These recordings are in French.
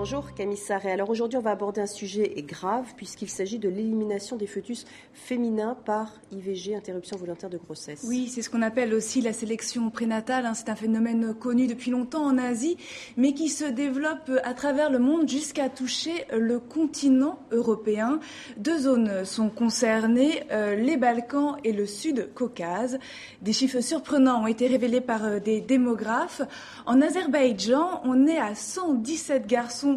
Bonjour Camille Sarret. Alors aujourd'hui on va aborder un sujet grave puisqu'il s'agit de l'élimination des fœtus féminins par IVG, interruption volontaire de grossesse. Oui, c'est ce qu'on appelle aussi la sélection prénatale. C'est un phénomène connu depuis longtemps en Asie, mais qui se développe à travers le monde jusqu'à toucher le continent européen. Deux zones sont concernées, les Balkans et le Sud-Caucase. Des chiffres surprenants ont été révélés par des démographes. En Azerbaïdjan, on est à 117 garçons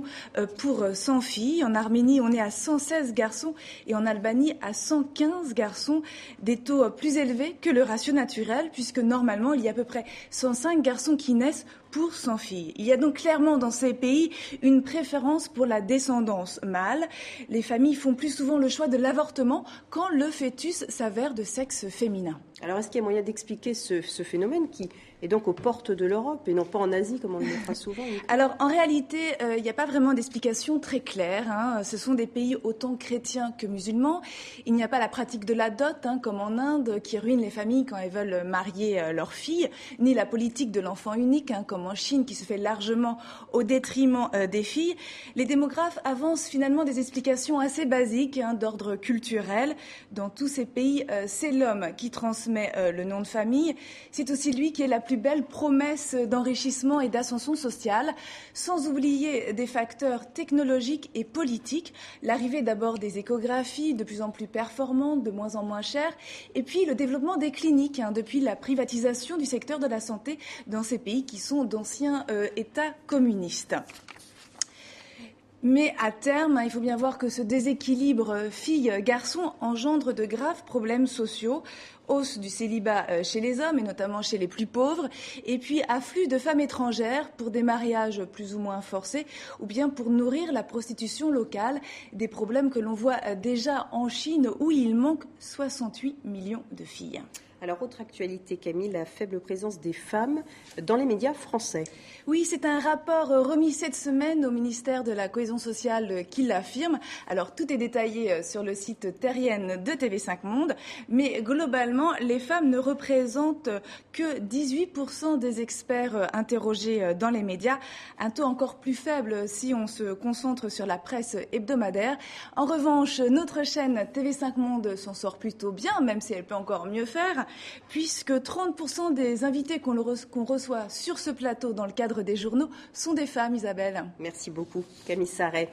pour 100 filles. En Arménie, on est à 116 garçons et en Albanie à 115 garçons. Des taux plus élevés que le ratio naturel puisque normalement, il y a à peu près 105 garçons qui naissent pour 100 filles. Il y a donc clairement dans ces pays une préférence pour la descendance mâle. Les familles font plus souvent le choix de l'avortement quand le fœtus s'avère de sexe féminin. Alors est-ce qu'il y a moyen d'expliquer ce phénomène qui est donc aux portes de l'Europe et non pas en Asie comme on le fera souvent? Alors en réalité, il n'y a pas vraiment d'explication très claire. Ce sont des pays autant chrétiens que musulmans. Il n'y a pas la pratique de la dot, comme en Inde, qui ruine les familles quand elles veulent marier leurs filles, ni la politique de l'enfant unique, comme en Chine, qui se fait largement au détriment des filles. Les démographes avancent finalement des explications assez basiques d'ordre culturel. Dans tous ces pays, c'est l'homme qui transmet le nom de famille. C'est aussi lui qui est la plus belle promesse d'enrichissement et d'ascension sociale, sans oublier des facteurs technologiques et politiques. L'arrivée d'abord des échographies, de plus en plus performantes, de moins en moins chères, et puis le développement des cliniques, depuis la privatisation du secteur de la santé dans ces pays qui sont d'anciens États communistes. Mais à terme, il faut bien voir que ce déséquilibre filles-garçons engendre de graves problèmes sociaux. Hausse du célibat chez les hommes et notamment chez les plus pauvres, et puis afflux de femmes étrangères pour des mariages plus ou moins forcés ou bien pour nourrir la prostitution locale, des problèmes que l'on voit déjà en Chine où il manque 68 millions de filles. Alors, autre actualité, Camille, la faible présence des femmes dans les médias français. Oui, c'est un rapport remis cette semaine au ministère de la Cohésion sociale qui l'affirme. Alors, tout est détaillé sur le site terrienne de TV5 Monde, mais globalement, les femmes ne représentent que 18% des experts interrogés dans les médias, un taux encore plus faible si on se concentre sur la presse hebdomadaire. En revanche, notre chaîne TV5 Monde s'en sort plutôt bien, même si elle peut encore mieux faire, puisque 30% des invités qu'on reçoit sur ce plateau dans le cadre des journaux sont des femmes, Isabelle. Merci beaucoup, Camille Sarret.